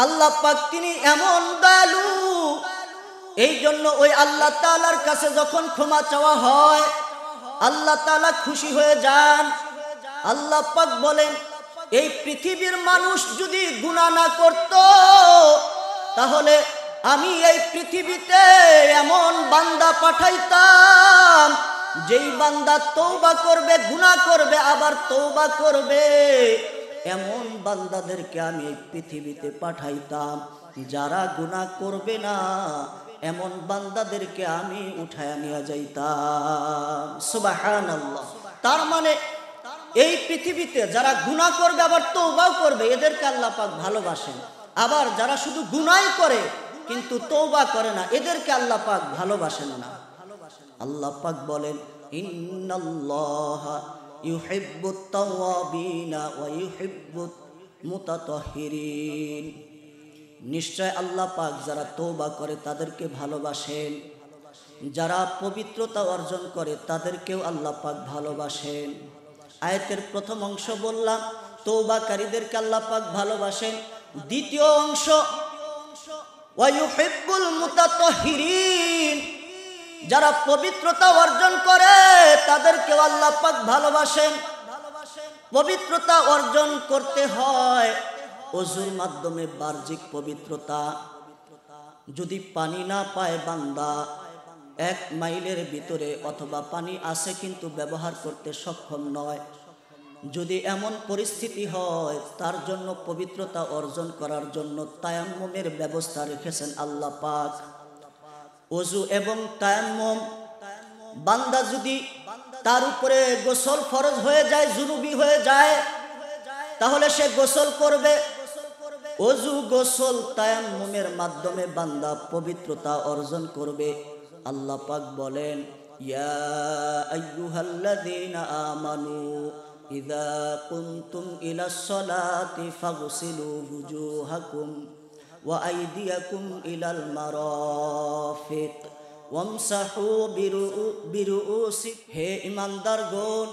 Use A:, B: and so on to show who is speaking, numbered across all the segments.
A: আল্লাহ পাক তিনি এমন দয়ালু, এই জন্য ওই আল্লাহ তাআলার কাছে যখন ক্ষমা চাওয়া হয় আল্লাহ তাআলা খুশি হয়ে যান। আল্লাহ পাক বলেন, এই পৃথিবীর মানুষ যদি গুনাহ না করত তাহলে আমি এই পৃথিবীতে এমন বান্দা পাঠাইতাম যেই বান্দা তওবা করবে, গুনাহ করবে, আবার তওবা করবে, এমন বান্দাদেরকে আমি এই পৃথিবীতে পাঠাইতাম। যারা গুনাহ করবে না এমন বান্দাদেরকে আমি উঠায়া নিয়ে যাইতাম। সুবহানাল্লাহ। তার মানে এই পৃথিবীতে যারা গুনাহ করবে আবার তওবাও করবে এদেরকে আল্লাহ পাক ভালোবাসেন। আবার যারা শুধু গুনাহই করে কিন্তু তওবা করে না এদেরকে আল্লাহ পাক ভালোবাসেন না। আল্লাহ পাক বলেন, ইন্নাল্লাহা ইউহিব্বুত তাওয়াবিনা ওয়া ইউহিব্বুল মুতাতাহহিরিন। নিশ্চয় আল্লাহ পাক যারা তওবা করে তাদেরকে ভালোবাসেন, যারা পবিত্রতা অর্জন করে তাদেরকেও আল্লাহ পাক ভালোবাসেন। আয়াতের প্রথম অংশ বললাম তওবাকারীদেরকে আল্লাহ পাক ভালোবাসেন। দ্বিতীয় অংশ ওয়া ইউহিব্বুল মুতাতাহহিরিন, যারা পবিত্রতা অর্জন করে তাদেরকেও আল্লাহ পাক ভালোবাসেন। পবিত্রতা অর্জন করতে হয় ওযুর মাধ্যমে, বাহ্যিক পবিত্রতা। যদি পানি না পায় বান্দা 1 মাইলের ভিতরে, অথবা পানি আছে কিন্তু ব্যবহার করতে সক্ষম নয়, যদি এমন পরিস্থিতি হয় তার জন্য পবিত্রতা অর্জন করার জন্য তায়াম্মুমের ব্যবস্থা রেখেছেন আল্লাহ পাক। ওযু এবং তায়াম্মুম, বান্দা যদি তার উপরে গোসল ফরজ হয়ে যায়, জুনুবি হয়ে যায়, তাহলে সে গোসল করবে। ওযু, গোসল, তায়াম্মুমের মাধ্যমে বান্দা পবিত্রতা অর্জন করবে। আল্লাহ পাক বলেন, ইয়া আইয়ুহাল্লাযীনা আমানু ইযা কুনতুম ইলাস সালাতি ফাগসিলু ওয়ুজুহাকুম ওয়া আইদিয়াকুম ইলাল মারাফিক ওয়ামসাহু বিরুউসিকুম। হে ঈমানদারগণ,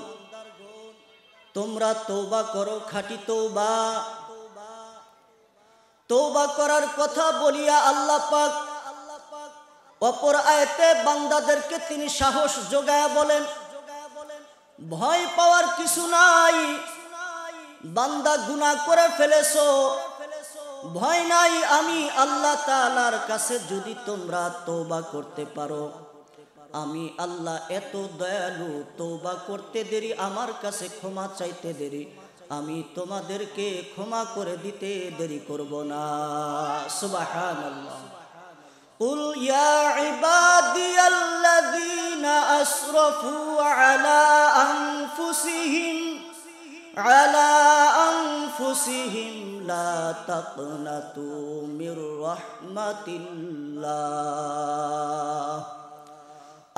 A: তোমরা তওবা করো, খাঁটি তওবা। তওবা করার কথা বলিয়া আল্লাহ পাক অপর আয়াতে বান্দাদেরকে তিনি সাহস যোগায়া বলেন, ভয় পাওয়ার কিছু নাই। বান্দা গুনাহ করে ফেলেছো, ভয় নাই। আমি আল্লাহ তাআলার কাছে যদি তোমরা তওবা করতে পারো, আমি আল্লাহ এত দয়ালু, তওবা করতে দেরি, আমার কাছে ক্ষমা চাইতে দেরি, আমি তোমাদেরকে ক্ষমা করে দিতে দেরি করব না। সুবহানাল্লাহ। কুল ইয়া ইবাদিয়াল্লাযীনা আসরাফু আলা আনফুসিহিম লা তাকনাতু মির রাহমাতিল্লাহ।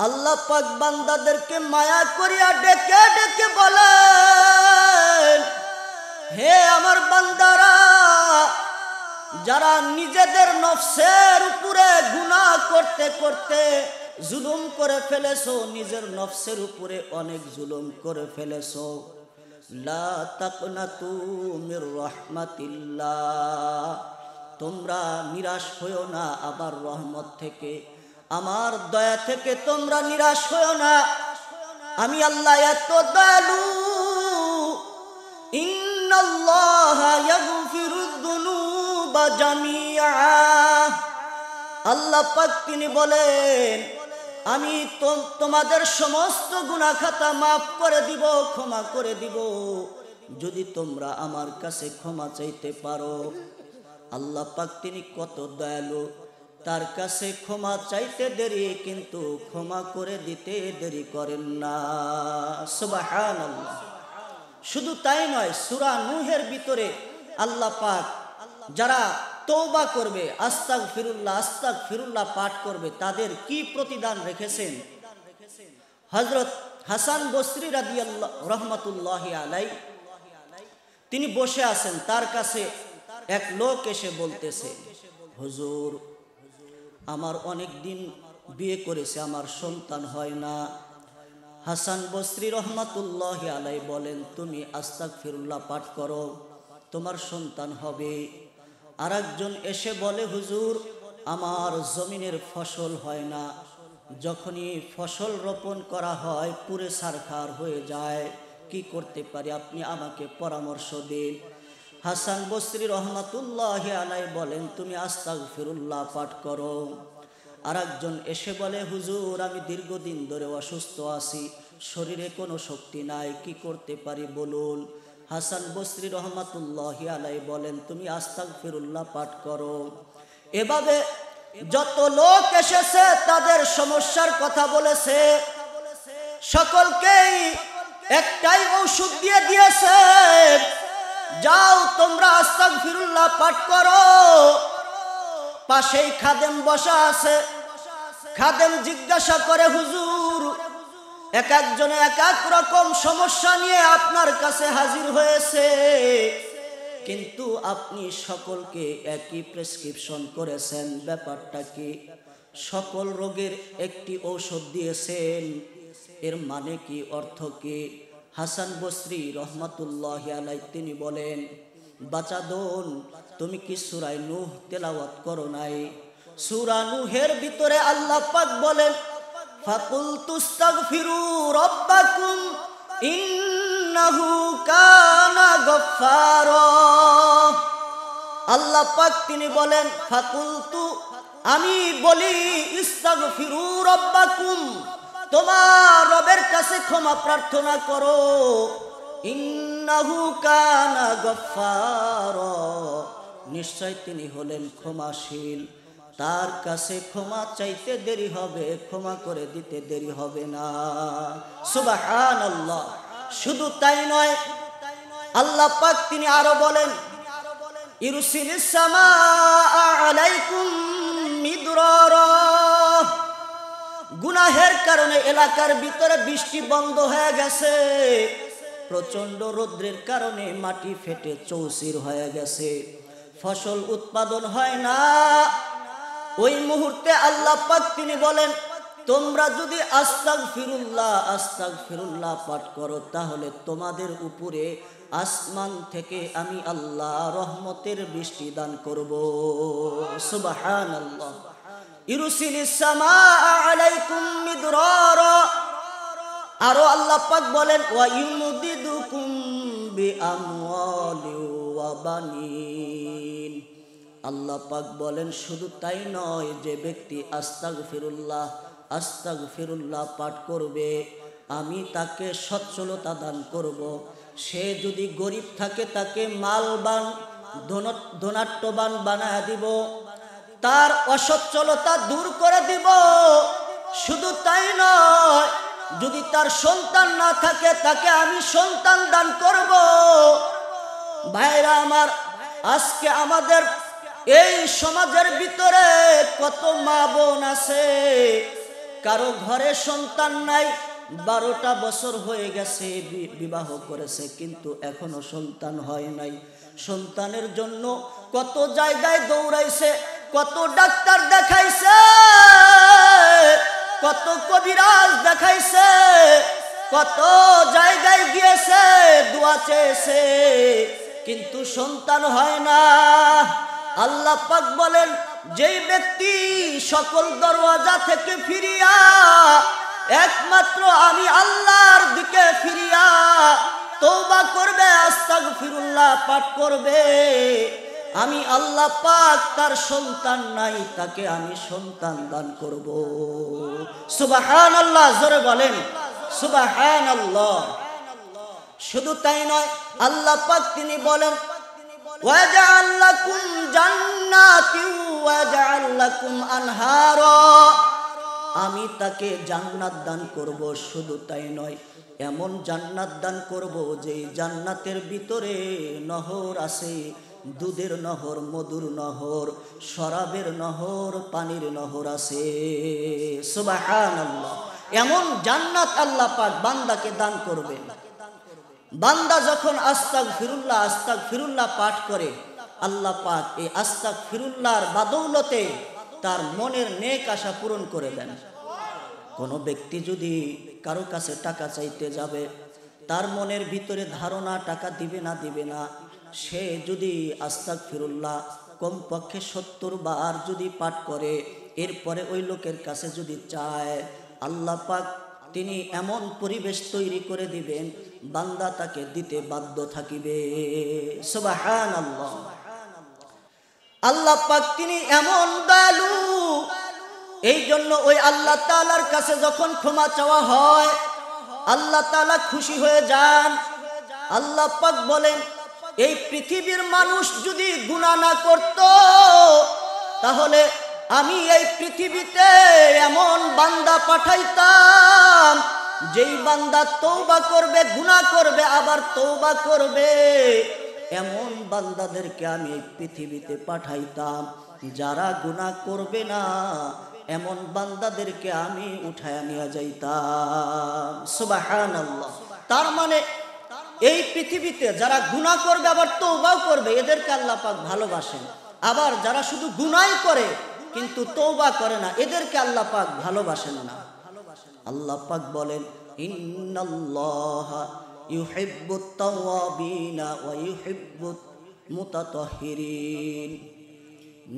A: আল্লাহ পাক বান্দাদেরকে মায়া করিয়া ডেকে ডেকে বলেন, হে আমার বান্দারা, যারা নিজেদের নফসের উপরে গুনাহ করতে করতে জুলুম করে ফেলেছো, নিজের নফসের উপরে অনেক জুলুম করে ফেলেছো, লা তাকনাতু মির রাহমাতিল্লাহ, তোমরা নিরাশ হইও না আমার রহমত থেকে, আমার দয়া থেকে তোমরা নিরাশ হইও না। আমি আল্লাহ এত দয়ালু। ইন্নাল্লাহা ইয়াগফিরুদ যুনুবা জামিআ। আল্লাহ পাক তিনি বলেন, আমি তোমাদের সমস্ত গুনাহ খাতা মাফ করে দিব, ক্ষমা করে দিব, যদি তোমরা আমার কাছে ক্ষমা চাইতে পারো। আল্লাহ পাক তিনি কত দয়ালু, তার কাছে ক্ষমা চাইতে দেরি কিন্তু ক্ষমা করে দিতে দেরি করেন না। সুবহানাল্লাহ। শুধু তাই নয়, সূরা নূহের ভিতরে আল্লাহ পাক যারা তওবা করবে, আস্তাগফিরুল্লাহ আস্তাগফিরুল্লাহ পাঠ করবে, তাদের কি প্রতিদান রেখেছেন। হযরত হাসান বসরি রাদিয়াল্লাহু রাহমাতুল্লাহি আলাইহি তিনি বসে আছেন, তার কাছে এক লোক এসে বলতেছে, হুজুর, আমার অনেক দিন বিয়ে করেছে, আমার সন্তান হয় না। হাসান বসরি রহমাতুল্লাহি আলাইহি বলেন, তুমি আস্তাগফিরুল্লাহ পাঠ করো, তোমার সন্তান হবে। আরেকজন এসে বলে, হুজুর আমার জমিনের ফসল হয় না, যখনই ফসল রোপণ করা হয় পুরে সারখার হয়ে যায়, কি করতে পারি আপনি আমাকে পরামর্শ দিন। হাসান বসরি রহমাতুল্লাহি আলাইহি বলেন, তুমি আস্তাগফিরুল্লাহ পাঠ করো। আরেকজন এসে বলে, হুজুর আমি দীর্ঘদিন ধরে অসুস্থ আছি, শরীরে কোনো শক্তি নাই, কি করতে পারি বলুন। হাসান বসরি রহমাতুল্লাহি আলাইহি বলেন, তুমি আস্তাগফিরুল্লাহ পাঠ করো। এভাবে যত লোক এসেছে তাদের সমস্যার কথা বলেছে, সকলকেই একটাই ঔষধ দিয়ে দিয়েছে, যাও তোমরা আস্তাগফিরুল্লাহ পাঠ করো। পাশেই খাদেম বসা আছে, খাদেম জিজ্ঞাসা করে, হুজুর এক একজনে এক এক রকম সমস্যা নিয়ে আপনার কাছে হাজির হয়েছে, কিন্তু আপনি সকলকে একই প্রেসক্রিপশন করেছেন, ব্যাপারটা কি? সকল রোগের একটি ঔষধ দিয়েছেন, এর মানে কি, অর্থ কি? হাসান বসরি রহমাতুল্লাহি আলাইহি তিনি বলেন, বাচাদন তুমি কি সূরা নূহ তেলাওয়াত করো নাই? সূরা নূহের ভিতরে আল্লাহ পাক বলেন, ফাকুলতু আস্তাগফিরু রাব্বাকুম ইন্নাহু কানা গফফারা। আল্লাহ পাক তিনি বলেন, ফাকুলতু আমি বলি, ইস্তাগফিরু রাব্বাকুম তোমার রবের কাছে ক্ষমা প্রার্থনা করো, ইন্নাহু কানা গফফারা নিশ্চয় তিনি হলেন ক্ষমাশীল, তার কাছে ক্ষমা চাইতে দেরি হবে, ক্ষমা করে দিতে দেরি হবে না। সুবহানাল্লাহ। শুধু তাই নয়, আল্লাহ পাক তিনি আরো বলেন, ইরসিলিস সামাআ আলাইকুম মিদরারা। গুনাহের কারণে এলাকার ভিতরে বৃষ্টি বন্ধ হয়ে গেছে, প্রচন্ড রৌদ্রের কারণে মাটি ফেটে চৌচির হয়ে গেছে, ফসল উৎপাদন হয় না। ওই মুহূর্তে আল্লাহ পাক তিনি বলেন, তোমরা যদি আস্তাগফিরুল্লাহ পাঠ করো, তাহলে তোমাদের উপরে আসমান থেকে আমি আল্লাহ রহমতের বৃষ্টি দান করব। সুবহানাল্লাহ। ইরসিলিস সামাআ আলাইকুম মিদরারা। আরো আল্লাহ পাক বলেন, ওয়া ইউমদিদুকুম বিআমওয়ালি ওয়া বানিন। আল্লাহ পাক বলেন, শুধু তাই নয়, যে ব্যক্তি আস্তাগফিরুল্লাহ পাঠ করবে, আমি তাকে সচ্ছলতা দান করব। সে যদি গরিব থাকে তাকে মালবান ধনাট্যবান বানায় দিব, তার অসচ্ছলতা দূর করে দিব। শুধু তাই নয়, যদি তার সন্তান না থাকে তাকে আমি সন্তান দান করব। ভাইরা আমার, আজকে আমাদের এই সমাজের ভিতরে কত মা বোন আছে, কারো ঘরে সন্তান নাই, 12টা বছর হয়ে গেছে বিবাহ করেছে, কিন্তু এখনো সন্তান হয় নাই। সন্তানের জন্য কত জায়গায় দৌড়াইছে, কত ডাক্তার দেখাইছে, কত কবিরাজ দেখাইছে, কত জায়গায় গিয়েছে, দোয়া চেয়েছে, কিন্তু সন্তান হয় না। আল্লাহ পাক বলেন, যেই ব্যক্তি সকল দরওয়াজা থেকে ফিরিয়া একমাত্র আমি আল্লাহর দিকে ফিরিয়া তওবা করবে, আস্তাগফিরুল্লাহ পাঠ করবে, আমি আল্লাহ পাক তার সন্তান নাই, তাকে আমি সন্তান দান করব। সুবহানাল্লাহ, জোরে বলেন সুবহানাল্লাহ। শুধু তাই নয়, আল্লাহ পাক তিনি বলেন, ওয়াজআল লাকুম জান্নাতিন ওয়াজআল লাকুম আনহারা। আমি তাকে জান্নাত দান করব। শুধু তাই নয়, এমন জান্নাত দান করব যে জান্নাতের ভিতরে নহর আছে, দুধের নহর, মধুর নহর, শরাবের নহর, পানির নহর আছে। সুবহানাল্লাহ। এমন জান্নাত আল্লাহ পাক বান্দাকে দান করবেন। বান্দা যখন আস্তাগফিরুল্লাহ পাঠ করে, আল্লাহ পাক এই আস্তাগফিরুল্লাহর বাদৌলতে তার মনের নেক আশা পূরণ করে দেন। কোন ব্যক্তি যদি কারো কাছে টাকা চাইতে যাবে, তার মনের ভিতরে ধারণা টাকা দিবে না, সে যদি আস্তাগফিরুল্লাহ কমপক্ষে 70 বার যদি পাঠ করে, এরপরে ওই লোকের কাছে যদি চায়, আল্লাহ পাক তিনি এমন পরিবেশ তৈরি করে দিবেন, বান্দা তাকে দিতে বাধ্য থাকিবে। সুবহানাল্লাহ। আল্লাহ পাক তিনি এমন দয়ালু, এই জন্য ওই আল্লাহ তাআলার কাছে যখন ক্ষমা চাওয়া হয়, আল্লাহ তাআলা খুশি হয়ে যান। আল্লাহ পাক বলেন, এই পৃথিবীর মানুষ যদি গুনাহ না করত, তাহলে আমি এই পৃথিবীতে এমন বান্দা পাঠাইতাম, যেই বান্দা তওবা করবে, গুনাহ করবে, আবার তওবা করবে, এমন বান্দাদেরকে আমি এই পৃথিবীতে পাঠাইতাম। যারা গুনাহ করবে না, এমন বান্দাদেরকে আমি উঠায় নিয়ে যাইতাম। সুবহানাল্লাহ। তার মানে এই পৃথিবীতে যারা গুনাহ করবে আবার তওবাও করবে, এদেরকে আল্লাহ পাক ভালোবাসেন। আবার যারা শুধু গুনাহই করে কিন্তু তওবা করে না, এদেরকে আল্লাহ পাক ভালোবাসেন না। আল্লাহ পাক বলেন, ইন্নাল্লাহা ইউহিব্বুত তাওয়াবিনা ওয়া ইউহিব্বুল মুতাতাহহিরিন।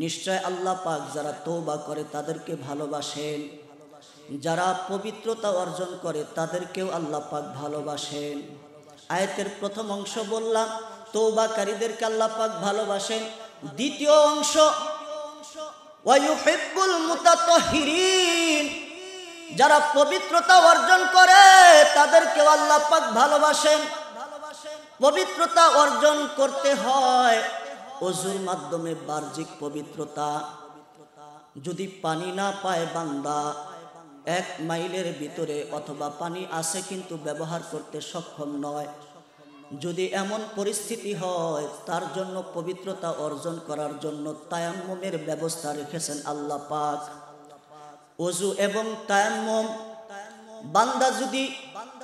A: নিশ্চয় আল্লাহ পাক যারা তওবা করে তাদেরকে ভালোবাসেন, যারা পবিত্রতা অর্জন করে তাদেরকেও আল্লাহ পাক ভালোবাসেন। আয়াতের প্রথম অংশ বললাম তওবাকারীদেরকে আল্লাহ পাক ভালোবাসেন। দ্বিতীয় অংশ ওয়া ইউহিব্বুল মুতাতাহহিরিন, যারা পবিত্রতা অর্জন করে তাদেরকেও আল্লাহ পাক ভালোবাসেন। পবিত্রতা অর্জন করতে হয় ওযুর মাধ্যমে, বাহ্যিক পবিত্রতা। যদি পানি না পায় বান্দা 1 মাইলের ভিতরে, অথবা পানি আছে কিন্তু ব্যবহার করতে সক্ষম নয়, যদি এমন পরিস্থিতি হয়, তার জন্য পবিত্রতা অর্জন করার জন্য তায়াম্মুমের ব্যবস্থা রেখেছেন আল্লাহ পাক। ওযু এবং তায়াম্মুম, বান্দা যদি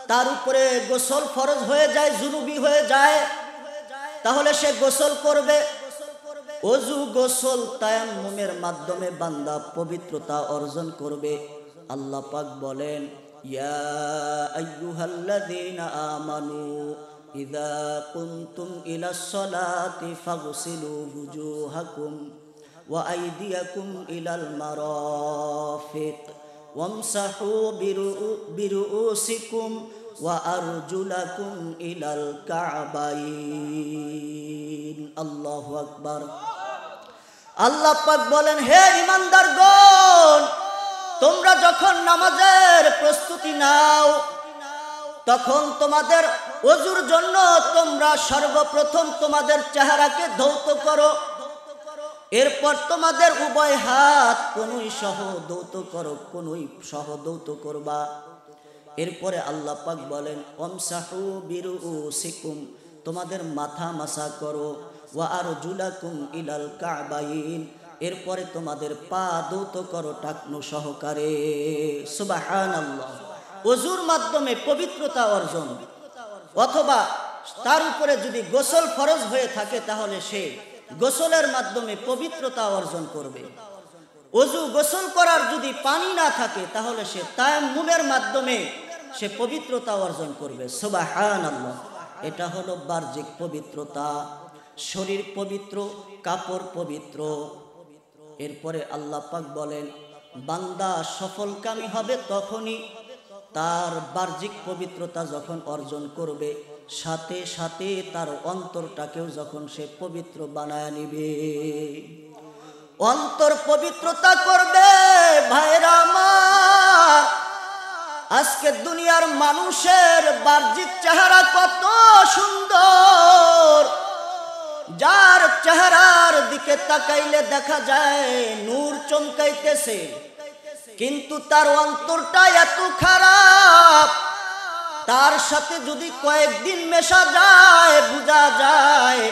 A: তার উপরে গোসল ফরজ হয়ে যায়, জুনুবি হয়ে যায়, তাহলে সে গোসল করবে। ওযু, গোসল, তায়াম্মুমের মাধ্যমে বান্দা পবিত্রতা অর্জন করবে। আল্লাহ পাক বলেন, ইয়া আইয়ুহাল্লাযীনা আমানু ইযা কুনতুম ইলাস সালাতি ফাগসিলু ওয়ুজুহাকুম ওয়া আইদিয়াকুম ইলাল মারাফিক ওয়ামসাহু বিরুউসিকুম ওয়া আরজুলাকুম ইলাল কাবাইন। আল্লাহু আকবার। আল্লাহ পাক বলেন, হে ঈমানদারগণ, তোমরা যখন নামাজের প্রস্তুতি নাও, তখন তোমাদের ওযুর জন্য তোমরা সর্বপ্রথম তোমাদের চেহারাকে ধৌত করো, এরপর তোমাদের উভয় হাত কনুই সহ ধৌত করো, কনুই সহ ধৌত করবা। এরপরে আল্লাহ পাক বলেন, ওয়ামসাহু বিরুউসিকুম, তোমাদের মাথা মাসা করো, ওয়া আরজুলাকুম ইলাল কাবাইন, এরপরে তোমাদের পা ধৌত করো টাকনু সহকারে। সুবহানাল্লাহ। ওযুর মাধ্যমে পবিত্রতা অর্জন, অথবা তার উপরে যদি গোসল ফরজ হয়ে থাকে, তাহলে সে গোসলের মাধ্যমে পবিত্রতা অর্জন করবে। ওযু, গোসল করার যদি পানি না থাকে, তাহলে সে তায়াম্মুমের মাধ্যমে সে পবিত্রতা অর্জন করবে। সুবহানাল্লাহ। এটা হলো বাহ্যিক পবিত্রতা, শরীর পবিত্র, কাপড় পবিত্র। এরপরে আল্লাহ পাক বলেন, বান্দা সফলকামী হবে তখনই তার বাহ্যিক পবিত্রতা যখন অর্জন করবে, সাথে সাথে তার অন্তরটাকেও যখন সে পবিত্র বানায় নিবে। অন্তর পবিত্রতা করবে। ভাইরা আমার, আজকে দুনিয়ার মানুষের বাহ্যিক চেহারা কত সুন্দর, যার চেহারার দিকে তাকাইলে দেখা যায় নূর চমকাইতেছে, কিন্তু তার অন্তরটা এত খারাপ, তার সাথে যদি কয়েকদিন মেশা যায় বোঝা যায়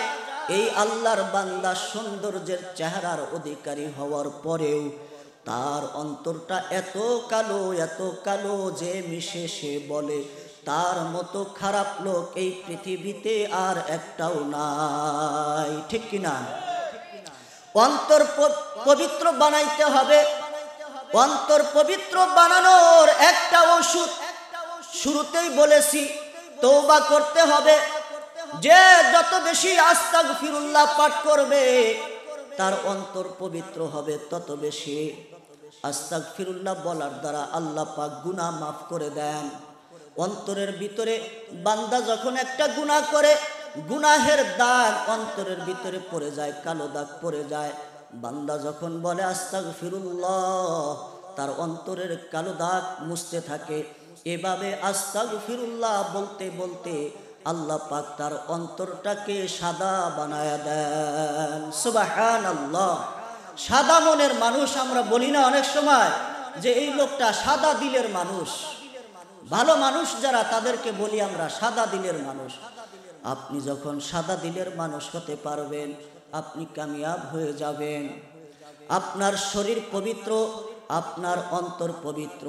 A: এই আল্লাহর বান্দা সৌন্দর্যের চেহারার অধিকারী হওয়ার পরেও তার অন্তরটা এত কালো যে মিশে সে বলে তার মতো খারাপ লোক এই পৃথিবীতে আর একটাও নাই। ঠিক কিনা? অন্তর পবিত্র বানাইতে হবে। অন্তর পবিত্র বানানোর একটা ওষুধ শুরুতেই বলেছি, তওবা করতে হবে। যে যত বেশি আস্তাগফিরুল্লাহ পাঠ করবে, তার অন্তর পবিত্র হবে তত বেশি। আস্তাগফিরুল্লাহ বলার দ্বারা আল্লাহ পাক গুনাহ মাফ করে দেন। অন্তরের ভিতরে বান্দা যখন একটা গুনাহ করে, গুনাহের দাগ অন্তরের ভিতরে পড়ে যায়, কালো দাগ পড়ে যায়। বান্দা যখন বলে আস্তাগফিরুল্লাহ, তার অন্তরের কালো দাগ মুছতে থাকে। এভাবে আস্তাগফিরুল্লাহ বলতে বলতে আল্লাহ পাক তার অন্তরটাকে সাদা বানায়া দেন। সুবহানাল্লাহ। সাদা মনের মানুষ আমরা বলি না অনেক সময় যে এই লোকটা সাদা দিলের মানুষ। ভালো মানুষ যারা তাদেরকে বলি আমরা সাদা দিলের মানুষ। আপনি যখন সাদা দিলের মানুষ হতে পারবেন, আপনি কামিয়াব হয়ে যাবেন। আপনার শরীর পবিত্র, আপনার অন্তর পবিত্র।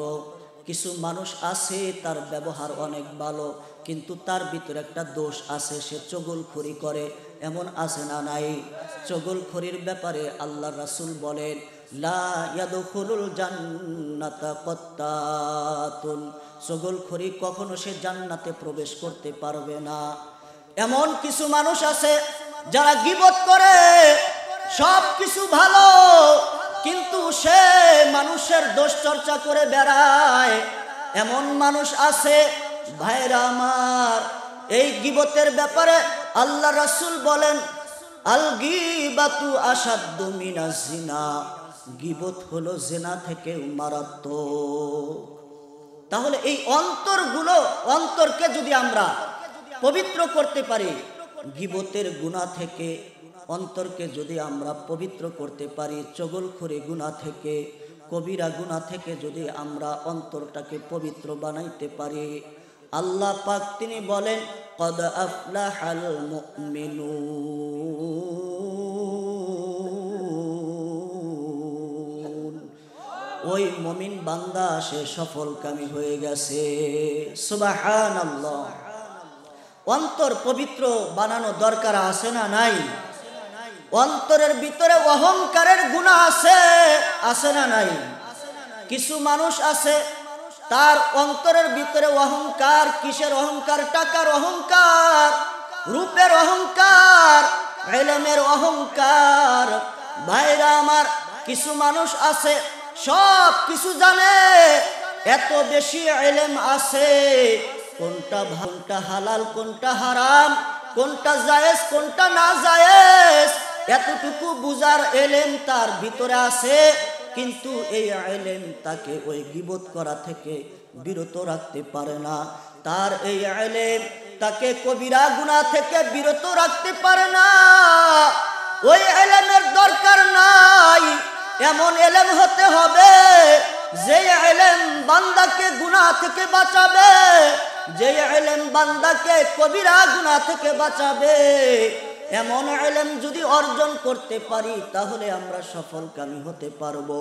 A: কিছু মানুষ আছে তার ব্যবহার অনেক ভালো, কিন্তু তার ভিতরে একটা দোষ আছে, সে চগলখড়ি করে। এমন আছে না নাই? চগলখড়ির ব্যাপারে আল্লাহ রাসূল বলেন, লা ইয়াদখুলুল জান্নাতা কাত্তাতুন। চগলখড়ি কখনো সে জান্নাতে প্রবেশ করতে পারবে না। এমন কিছু মানুষ আছে যারা গীবত করে, সব কিছু ভালো, কিন্তু সে মানুষের দোষ চর্চা করে বেড়ায়। এমন মানুষ আছে ভাইরা আমার। এই গীবতের ব্যাপারে আল্লাহ রাসূল বলেন, আল গীবাতু আশাদ্দু মিনাজ জিনা। গীবত হলো জিনা থেকে মারাত্মক। তাহলে এই অন্তরগুলো, অন্তরকে যদি আমরা পবিত্র করতে পারি, গীবতের গুনাহ থেকে অন্তরকে যদি আমরা পবিত্র করতে পারি, চগলখড়ি গুনাহ থেকে, কবিরা গুনাহ থেকে যদি আমরা অন্তরটাকে পবিত্র বানাইতে পারি, আল্লাহ পাক তিনি বলেন, কদ আফলাহাল মুমিনুন। ওই মুমিন বান্দা সে সফলকামী হয়ে গেছে। সুবহানাল্লাহ। অন্তর পবিত্র বানানো দরকার আছে না নাই? অন্তরের ভিতরে অহংকারের গুনাহ আছে না নাই? কিছু মানুষ আছে তার অন্তরের ভিতরে অহংকার। কিসের অহংকার? টাকার অহংকার, রূপের অহংকার, ইলমের অহংকার। ভাইরা আমার, কিছু মানুষ আছে সব কিছু জানে, এত বেশি ইলম আছে, কোনটা হালাল কোনটা হারাম, কোনটা জায়েজ কোনটা না জায়েজ, এতটুকু বুঝার ইলম তার ভিতরে আছে, কিন্তু এই ইলম তাকে ওই গীবত করা থেকে বিরত রাখতে পারে না। তার এই ইলম তাকে কবিরা গুনাহ থেকে বিরত রাখতে পারে না। ওই ইলমের দরকার নাই। এমন ইলম হতে হবে যে ইলম বান্দাকে গুনাহ থেকে বাঁচাবে, যে ইলম বান্দাকে কবিরা গুনাহ থেকে বাঁচাবে। এমন ইলম যদি অর্জন করতে পারি তাহলে আমরা সফলকামী হতে পারবো।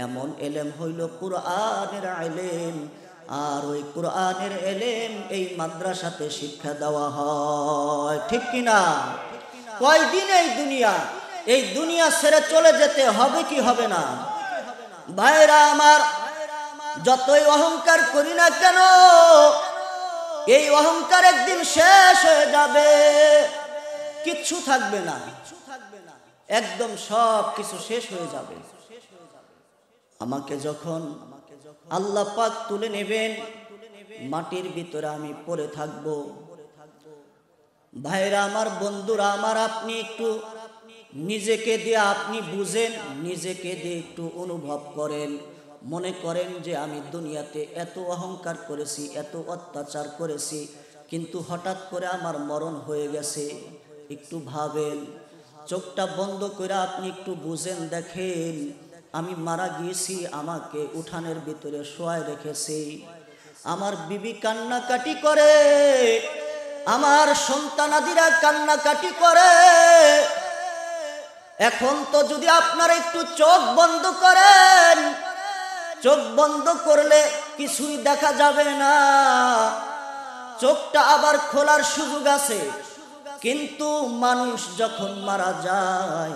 A: এমন ইলম হইল কুরআনের ইলম। আর ওই কুরআনের ইলম এই মাদ্রাসাতে শিক্ষা দেওয়া হয়, ঠিক কিনা? কয়দিন এই দুনিয়া ছেড়ে চলে যেতে হবে কি হবে না? ভাইরা আমার, যতই অহংকার করি না কেন, এই অহংকার একদিন শেষ হয়ে যাবে, কিচ্ছু থাকবে না, একদম সব কিছু শেষ হয়ে যাবে। আমাকে যখন আল্লাহ পাক তুলে নেবেন, মাটির ভিতরে আমি পড়ে থাকব। ভাইরা আমার, বন্ধুরা আমার, আপনি একটু নিজেকে দিয়ে আপনি বুঝেন, নিজেকে দিয়ে একটু অনুভব করেন। মনে করেন যে আমি দুনিয়াতে এত অহংকার করেছি, এত অত্যাচার করেছি, কিন্তু হঠাৎ করে আমার মরণ হয়ে গেছে। একটু ভাবেন, চোখটা বন্ধ করে আপনি একটু বুঝেন, দেখেন আমি মারা গিয়েছি, আমাকে উঠানের ভিতরে শোয়ায় রেখেছে, আমার বিবি কান্নাকাটি করে, আমার সন্তানাদিরা কান্নাকাটি করে। এখন তো যদি আপনারা একটু চোখ বন্ধ করেন, চোখ বন্ধ করলে কিছুই দেখা যাবে না, চোখটা আবার খোলার সুযোগ আছে। কিন্তু মানুষ যখন মারা যায়,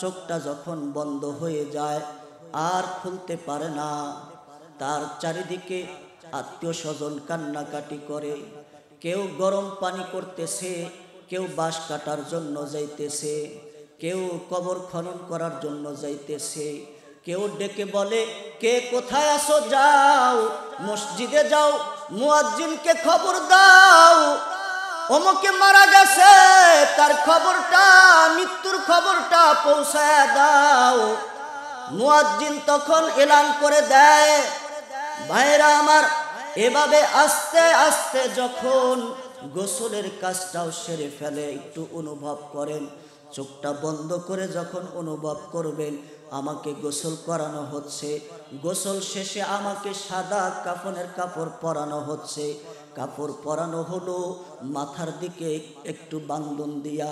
A: চোখটা যখন বন্ধ হয়ে যায় আর খুলতে পারে না, তার চারিদিকে আত্মীয় স্বজন কান্নাকাটি করে, কেউ গরম পানি করতেছে, কেউ বাঁশ কাটার জন্য যাইতেছে, কেউ কবর খনন করার জন্য যাইতেছে, কেউ ডেকে বলে কে কোথায় আসো, যাও মসজিদে যাও, মুয়াজ্জিনকে খবর দাও অমুকে মারা গেছে, তার খবরটা, মৃত্যুর খবরটা পৌঁছায় দাও। মুয়াজ্জিন তখন এলান করে দেয়। ভাইরা আমার, এভাবে আস্তে আস্তে যখন গোসলের কাজটাও সেরে ফেলে, একটু অনুভব করেন, চোখটা বন্ধ করে যখন অনুভব করবেন আমাকে গোসল করানো হচ্ছে, গোসল শেষে আমাকে সাদা কাফনের কাপড় পরানো হচ্ছে, কাপড় পরানো হলো, মাথার দিকে একটু বাঁধন দিয়া,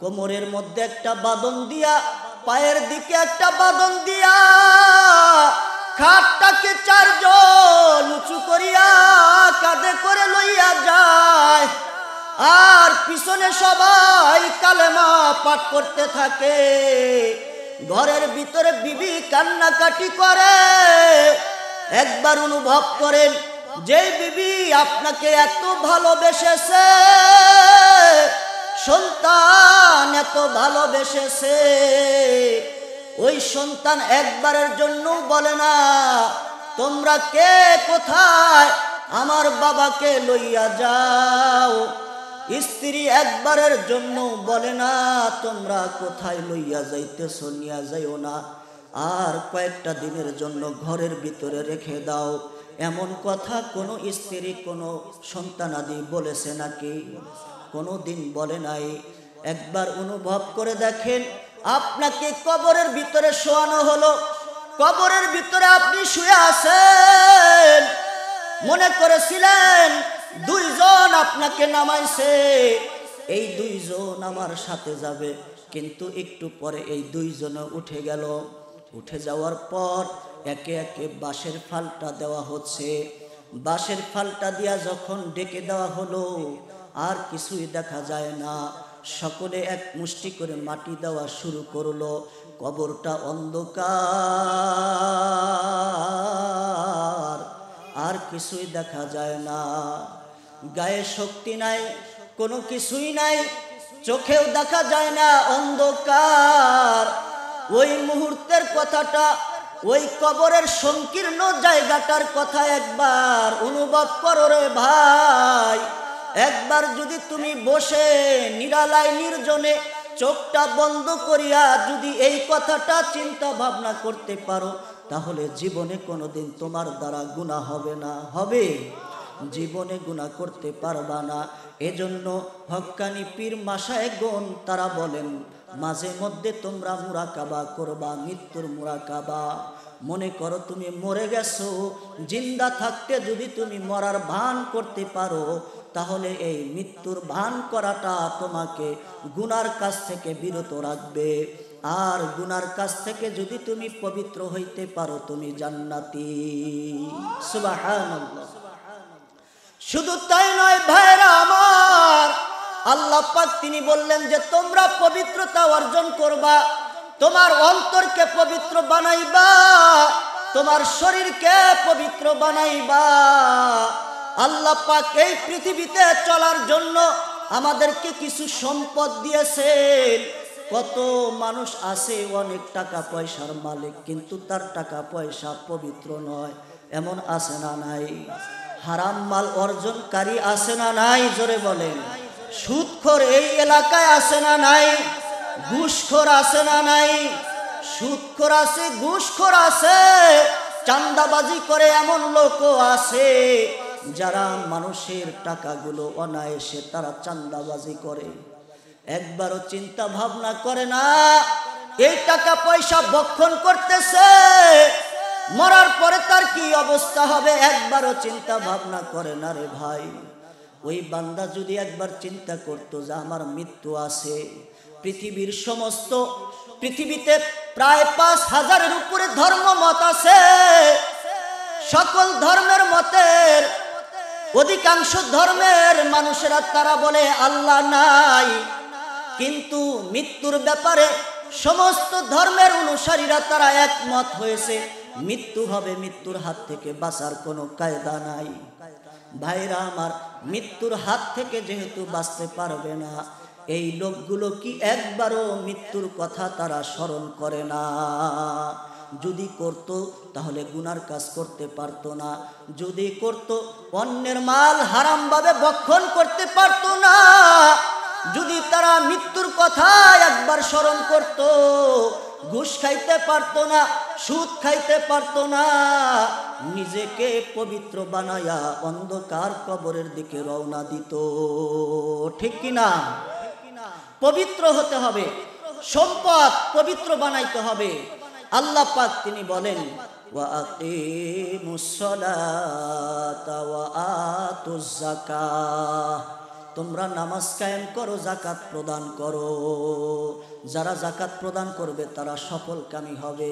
A: কোমরের মধ্যে একটা বাঁধন দিয়া, পায়ের দিকে একটা বাঁধন দিয়া, খাটটাকে চারজন উঁচু করিয়া কাঁধে করে লইয়া যায়, আর পিছনে সবাই কালেমা পাঠ করতে থাকে। ঘরের ভিতরে বিবি কান্নাকাটি করে। একবার অনুভব করেন, যে বিবি আপনাকে এত ভালোবেসেছে, সন্তান এত ভালোবেসেছে, ওই সন্তান একবারের জন্য বলে না তোমরা কে কোথায়, আমার বাবাকে লইয়া যাও। স্ত্রী একবারের জন্য বলে না তোমরা কোথায় লইয়া যাইতেছো, নিয়া যাইও না, আর কয়েকটা দিনের জন্য ঘরের ভিতরে রেখে দাও। এমন কথা কোনো স্ত্রী কোনো সন্তানাদি বলেছে নাকি? কোনো দিন বলে নাই। একবার অনুভব করে দেখেন, আপনাকে কবরের ভিতরে শোয়ানো হলো, কবরের ভিতরে আপনি শুয়ে আছেন, মনে করেছিলেন দুইজন আপনাকে নামাইছে, এই দুইজন আমার সাথে যাবে, কিন্তু একটু পরে এই দুইজনে উঠে গেল। উঠে যাওয়ার পর একে একে বাঁশের ফালটা দেওয়া হচ্ছে। বাঁশের ফালটা দিয়া যখন ডেকে দেওয়া হলো, আর কিছুই দেখা যায় না। সকলে এক মুষ্টি করে মাটি দেওয়া শুরু করলো। কবরটা অন্ধকার, আর কিছুই দেখা যায় না। গায়ে শক্তি নাই, কোনো কিছুই নাই, চোখেও দেখা যায় না, অন্ধকার। ওই মুহূর্তের কথাটা, ওই কবরের সংকীর্ণ জায়গাটার কথা একবার অনুভব করো রে ভাই। একবার যদি তুমি বসে নিরালায় নির্জনে চোখটা বন্ধ করিয়া যদি এই কথাটা চিন্তা ভাবনা করতে পারো, তাহলে জীবনে কোনোদিন তোমার দ্বারা গুনাহ হবে না। হবে? জীবনে গুনাহ করতে পারবা না। এজন্য হক্কানি পীর মাশায়েখগণ তারা বলেন, মাঝে মধ্যে তোমরা মুরাকাবা করবা, মৃত্যুর মুরাকাবা। মনে করো তুমি মরে গেছো, জিন্দা থাকতে যদি তুমি মরার ভান করতে পারো, তাহলে এই মৃত্যুর ভান করাটা তোমাকে গুনার কাছ থেকে বিরত রাখবে। আর গুনার কাছ থেকে যদি তুমি পবিত্র হইতে পারো, তুমি জান্নাতি। সুবহানাল্লাহ। শুধু তাই নয় ভাইরা আমার, আল্লাহ পাক তিনি বললেন যে তোমরা পবিত্রতা অর্জন করবা, তোমার অন্তরকে পবিত্র বানাইবা, তোমার শরীরকে পবিত্র বানাইবা। আল্লাহ পাক এই পৃথিবীতে চলার জন্য আমাদেরকে কিছু সম্পদ দিয়েছেন। কত মানুষ আছে অনেক টাকা পয়সার মালিক, কিন্তু তার টাকা পয়সা পবিত্র নয়, এমন আছে না নাই? হারাম মাল অর্জনকারী আছে না নাই? জোরে বলেন। সুদখোর এই এলাকায় আছে না নাই? ঘুষখোর আছে না নাই? সুদখোর আছে, ঘুষখোর আছে, চাঁদাবাজি করে এমন লোকও আছে যারা মানুষের টাকাগুলো অনায়াসে তারা চাঁদাবাজি করে। একবারও চিন্তা ভাবনা করে না এই টাকা পয়সা ভক্ষণ করতেছে, মরার পরে তার কি অবস্থা হবে, একবারও চিন্তা ভাবনা করে না রে ভাই। ওই বান্দা যদি একবার চিন্তা করতো যে আমার মৃত্যু আছে, পৃথিবীর সমস্ত, পৃথিবীতে প্রায় 5000-এর উপরে ধর্ম মত আছে, সকল ধর্মের মতের অধিকাংশ ধর্মের মানুষেরা তারা বলে আল্লাহ নাই, কিন্তু মৃত্যুর ব্যাপারে সমস্ত ধর্মের অনুসারীরা তারা একমত হয়েছে মৃত্যু হবে, মৃত্যুর হাত থেকে বাঁচার কোনো কায়দা নাই। ভাইরা আমার, মৃত্যুর হাত থেকে যেহেতু বাঁচতে পারবে না, এই লোকগুলো কি একবারও মৃত্যুর কথা তারা স্মরণ করে না? যদি করত তাহলে গুনার কাজ করতে পারতো না, যদি করত অন্যের মাল হারামভাবে ভক্ষণ করতে পারতো না। যদি তারা মৃত্যুর কথা একবার স্মরণ করত, ঘুষ খাইতে পারতো না, সুদ খাইতে পারতো না, নিজেকে পবিত্র বানায়া অন্ধকার কবরের দিকে রওনা দিত। ঠিক কিনা? পবিত্র হতে হবে, সম্পদ পবিত্র বানাইতে হবে। আল্লাহ পাক তিনি বলেন, ওয়া আকিমুস সালাতা ওয়া আতুজ যাকাহ, তোমরা নামাজ কায়েম করো, যাকাত প্রদান করো। যারা যাকাত প্রদান করবে তারা সফলকামী হবে।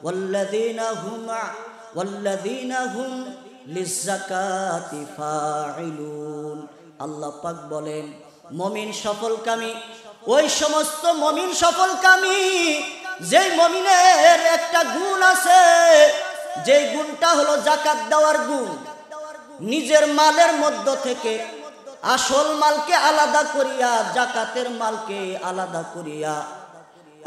A: ওয়াল্লাযীনা হুম লিয-যাকাতি ফাইলুন। আল্লাহ পাক বলেন, মুমিন সফলকামী ওই সমস্ত মুমিন সফলকামী যেই মুমিনের একটা গুণ আছে, যেই গুণটা হলো যাকাত দেওয়ার গুণ। নিজের মালের মধ্য থেকে আসল মালকে আলাদা করিয়া, যাকাতের মালকে আলাদা করিয়া,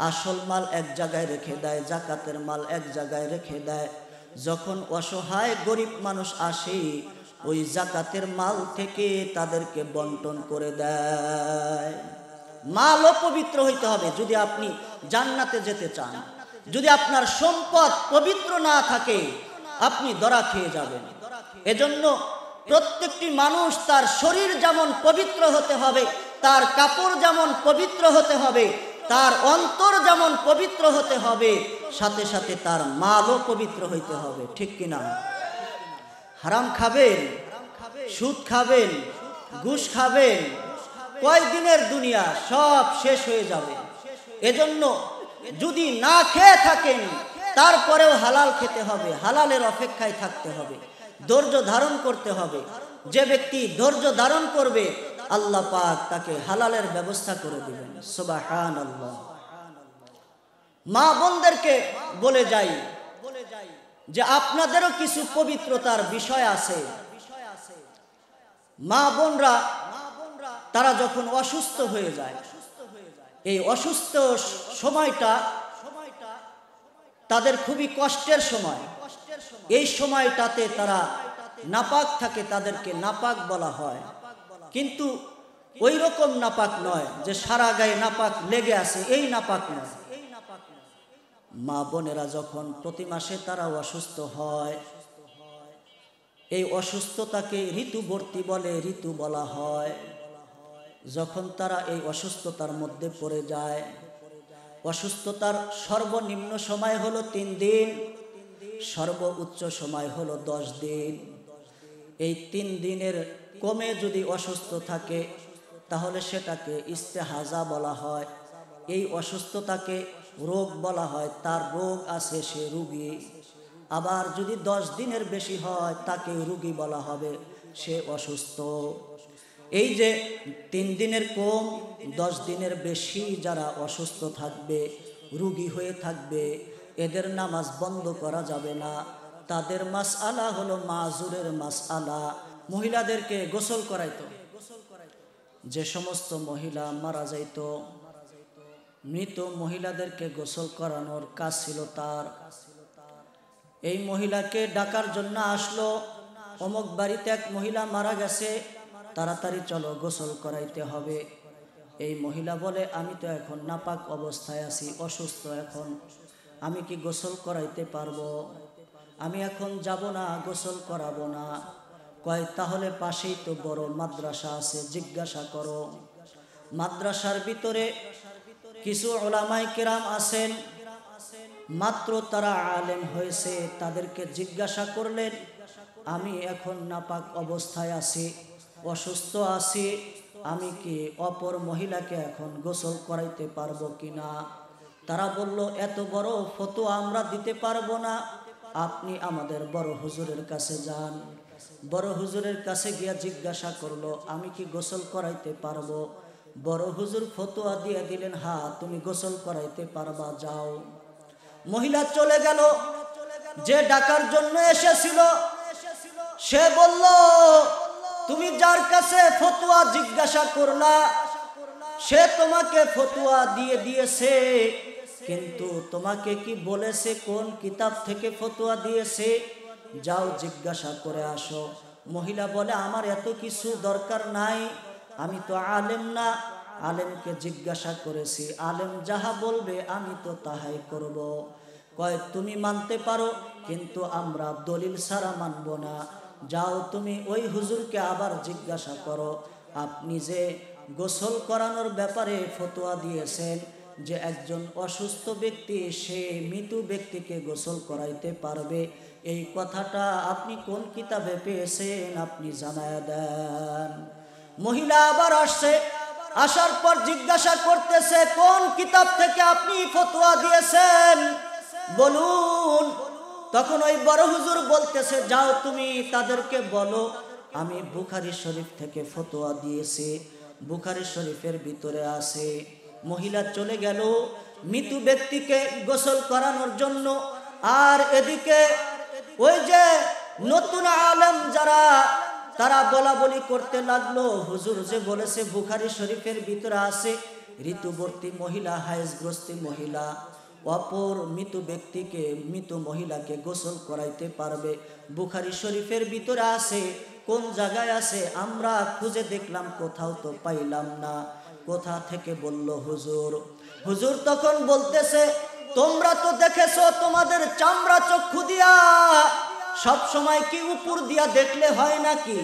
A: আসল মাল এক জায়গায় রেখে দেয়, যাকাতের মাল এক জায়গায় রেখে দেয়। যখন অসহায় গরিব মানুষ আসে, ওই যাকাতের মাল থেকে তাদেরকে বন্টন করে দেয়। মালও পবিত্র হইতে হবে যদি আপনি জান্নাতে যেতে চান। যদি আপনার সম্পদ পবিত্র না থাকে, আপনি ধরা খেয়ে যাবেন। এজন্য প্রত্যেকটি মানুষ তার শরীর যেমন পবিত্র হতে হবে, তার কাপড় যেমন পবিত্র হতে হবে, তার অন্তর যেমন পবিত্র হতে হবে, সাথে সাথে তার মালও পবিত্র হইতে হবে। ঠিক কিনা? হারাম খাবেন, সুদ খাবেন, ঘুষ খাবেন, কয়দিনের দুনিয়া, সব শেষ হয়ে যাবে। এজন্য যদি না খেয়ে থাকেন তারপরেও হালাল খেতে হবে, হালালের অপেক্ষায় থাকতে হবে, ধৈর্য ধারণ করতে হবে। যে ব্যক্তি ধৈর্য ধারণ করবে, আল্লাহ পাক তাকে হালালের ব্যবস্থা করে দিবেন। সুবহানাল্লাহ। মা বোনদেরকে বলে যাই যে আপনাদেরও কিছু পবিত্রতার বিষয় আছে। মা বোনরা তারা যখন অসুস্থ হয়ে যায়, এই অসুস্থ সময়টা তাদের খুবই কষ্টের সময়। এই সময়টাতে তারা নাপাক থাকে, তাদেরকে নাপাক বলা হয়। কিন্তু ওই রকম নাপাক নয় যে সারা গায়ে নাপাক লেগে আছে, এই নাপাক নয়। মা বোনেরা যখন প্রতি মাসে তারা অসুস্থ হয়, এই অসুস্থতাকে ঋতুবর্তী বলে, ঋতু বলা হয়। যখন তারা এই অসুস্থতার মধ্যে পড়ে যায়, অসুস্থতার সর্বনিম্ন সময় হলো 3 দিন, সর্বোচ্চ সময় হলো 10 দিন। এই 3 দিনের কমে যদি অসুস্থ থাকে তাহলে সেটাকে ইস্তেহাজা বলা হয়। এই অসুস্থতাকে রোগ বলা হয়, তার রোগ আছে, সে রোগী। আবার যদি 10 দিনের বেশি হয় তাকে রোগী বলা হবে, সে অসুস্থ। এই যে 3 দিনের কম, 10 দিনের বেশি যারা অসুস্থ থাকবে, রোগী হয়ে থাকবে, এদের নামাজ বন্ধ করা যাবে না। তাদের মাসআলা হলো মাজুরের মাসআলা। মহিলাদেরকে গোসল করাইতো। যে সমস্ত মহিলা মারা যাইত, মৃত মহিলাদেরকে গোসল করানোর কাজ ছিল তার। এই মহিলাকে ডাকার জন্য আসলো, অমুক বাড়িতে এক মহিলা মারা গেছে, তাড়াতাড়ি চলো গোসল করাইতে হবে। এই মহিলা বলে, আমি তো এখন নাপাক অবস্থায় আছি, অসুস্থ, এখন আমি কি গোসল করাইতে পারবো? আমি এখন যাব না, গোসল করাবো না। কয়, তাহলে পাশেই তো বড় মাদ্রাসা আছে, জিজ্ঞাসা করো। মাদ্রাসার ভিতরে কিছু উলামায়ে কেরাম আছেন, মাত্র তারা আলেম হয়েছে, তাদেরকে জিজ্ঞাসা করলেন, আমি এখন নাপাক অবস্থায় আছি, অসুস্থ আছি, আমি কি অপর মহিলাকে এখন গোসল করাইতে পারবো কিনা? তারা বলল, এত বড় ফতোয়া আমরা দিতে পারবো না, আপনি আমাদের বড় হুজুরের কাছে যান। বড় হুজুরের কাছে গিয়া জিজ্ঞাসা করলো, আমি কি গোসল করাইতে পারবো? বড় হুজুর ফতোয়া দিয়ে দিলেন, হ্যাঁ তুমি গোসল করাইতে পারবা, যাও। মহিলা চলে গেল। যে ডাকার জন্য এসেছিল সে বলল, তুমি যার কাছে ফতোয়া জিজ্ঞাসা করলা সে তোমাকে ফতোয়া দিয়ে দিয়েছে, কিন্তু তোমাকে কি বলেছে কোন কিতাব থেকে ফতোয়া দিয়েছে? যাও জিজ্ঞাসা করে আসো। মহিলা বলে, আমার এত কিছু দরকার নাই, আমি তো আলেম না, আলেমকে জিজ্ঞাসা করেছি, আলেম যাহা বলবে আমি তো তাহাই করব। কয়, তুমি মানতে পারো, কিন্তু আমরা দলিল ছাড়া মানব না। যাও তুমি ওই হুজুরকে আবার জিজ্ঞাসা করো, আপনি যে গোসল করানোর ব্যাপারে ফতোয়া দিয়েছেন যে একজন অসুস্থ ব্যক্তি সে মৃত ব্যক্তিকে গোসল করাইতে পারবে, এই কথাটা আপনি কোন কিতাবে পেয়েছেন, আপনি জানায়া দেন। মহিলা আবার আসছে, আসার পর জিজ্ঞাসা করতেছে, কোন কিতাব থেকে আপনি ফতোয়া দিয়েছেন বলুন। তখন ওই বড় হুজুর বলতেছে, যাও তুমি তাদেরকে বলো আমি বুখারী শরীফ থেকে ফতোয়া দিয়েছি, বুখারী শরীফের ভিতরে আছে। মহিলা চলে গেল মৃত ব্যক্তিকে গোসল করানোর জন্য। আর এদিকে ওই যে নতুন আলেম যারা, তারা বলা বলি করতে লাগলো, হুজুর যে বলেছে বুখারী শরীফের ভিতরে আছে ঋতুবর্তী মহিলা, হায়েজগ্রস্ত মহিলা অপর মৃত ব্যক্তিকে, মৃত মহিলাকে গোসল করাইতে পারবে, বুখারী শরীফের ভিতরে আছে। কোন জায়গায় আছে? আমরা খুঁজে দেখলাম, কোথাও তো পাইলাম না। কোথা থেকে বলল হুজুর? হুজুর তখন বলতেছে, তোমরা তো দেখেছো তোমাদের চামড়া চক্ষু দিয়া, সব সময় কি উপর দিয়া দেখলে হয় নাকি?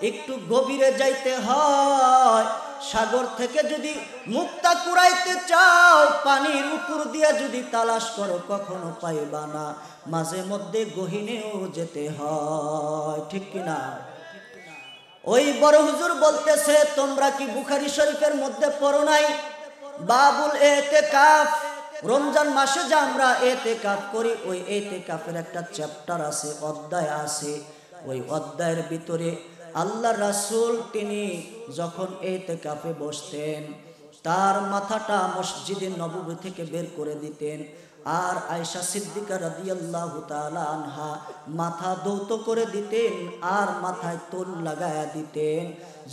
A: একটু গভীরে যাইতে হয়। সাগর থেকে যদি মুক্তা কুড়াইতে চাও, পানির উপর দিয়া যদি তালাশ করো কখনো পাইবা না, মাঝে মধ্যে গহীনেও যেতে হয়, ঠিক কিনা? ওই বড় হুজুর বলতেছে, তোমরা কি বুখারী শরীফের মধ্যে পড়ো নাই বাবুল এতেকাফ? রমজান মাসে যে আমরা এতেকাফ করি, ওই এতেকাফের একটা চ্যাপ্টার আছে, অধ্যায় আছে। ওই অধ্যায়ের ভিতরে আল্লাহ রাসূল তিনি যখন এতেকাফে বসতেন, তার মাথাটা মসজিদে নববী থেকে বের করে দিতেন। আর আয়েশা সিদ্দিকা রাদিয়াল্লাহু তাআলা আনহা মাথা দৌত করে দিতেন আর মাথায় তোল লাগায়া দিতেন।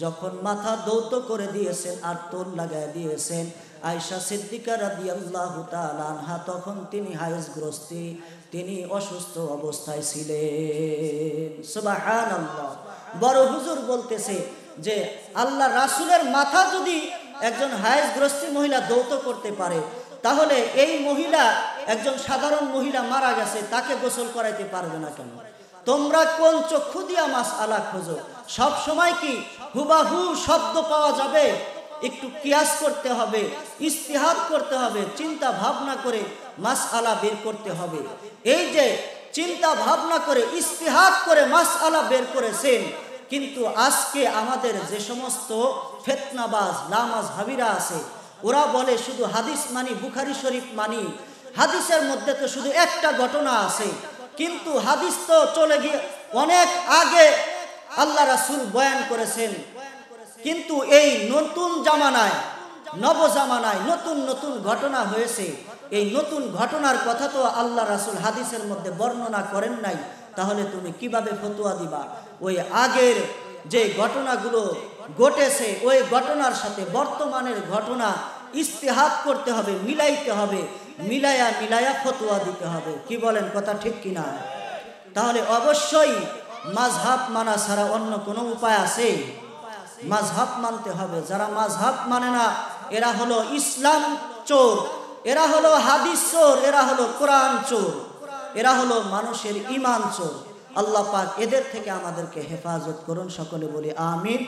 A: যখন মাথা দৌত করে দিয়েছেন আর তোল লাগায়া দিয়েছেন আয়েশা সিদ্দিকা রাদিয়াল্লাহু তাআলা আনহা, তখন তিনি হায়েজগ্রস্তি, তিনি অসুস্থ অবস্থায় ছিলেন। সুবহানাল্লাহ। বড় হুজুর বলতেছে যে আল্লাহ রাসূলের মাথা যদি একজন হায়েজগ্রস্ত মহিলা দৌত করতে পারে, তাহলে এই মহিলা একজন সাধারণ মহিলা মারা গেছে, তাকে গোসল করাইতে পারবে না কেন? তোমরা কোন চক্ষু দিয়া মাসআলা খোঁজো? সব সময় কি হুবাহু শব্দ পাওয়া যাবে? একটু কিয়াস করতে হবে, ইস্তিহাদ করতে হবে, চিন্তা ভাবনা করে মাসআলা বের করতে হবে। এই যে চিন্তা ভাবনা করে ইস্তিহাদ করে মাসআলা বের করেছেন, কিন্তু আজকে আমাদের যে সমস্ত ফিতনাবাজ লামাযহাবিরা আছে, ওরা বলে শুধু হাদিস মানি, বুখারী শরীফ মানি। হাদিসের মধ্যে তো শুধু একটা ঘটনা আছে, কিন্তু হাদিস তো চলে গিয়ে অনেক আগে আল্লাহ রাসূল বয়ান করেছেন। কিন্তু এই নতুন জামানায়, নবজামানায় নতুন নতুন ঘটনা হয়েছে। এই নতুন ঘটনার কথা তো আল্লাহ রাসূল হাদিসের মধ্যে বর্ণনা করেন নাই। তাহলে তুমি কিভাবে ফতোয়া দিবা? ওই আগের যে ঘটনাগুলো ঘটেছে, ওই ঘটনার সাথে বর্তমানের ঘটনা ইস্তিহাদ করতে হবে, মিলাইতে হবে, মিলায়া মিলায়া ফতোয়া দিতে হবে। কি বলেন, কথা ঠিক কিনা? তাহলে অবশ্যই মাযহাব মানা ছাড়া অন্য কোনো উপায় আছে? মাযহাব মানতে হবে। যারা মাযহাব মানে না, এরা হলো ইসলাম চোর, এরা হলো হাদিস চোর, এরা হলো কোরআন চোর, এরা হলো মানুষের ঈমান চোর। আল্লাহ পাক এদের থেকে আমাদেরকে হেফাজত করুন। সকলে বলি আমিন।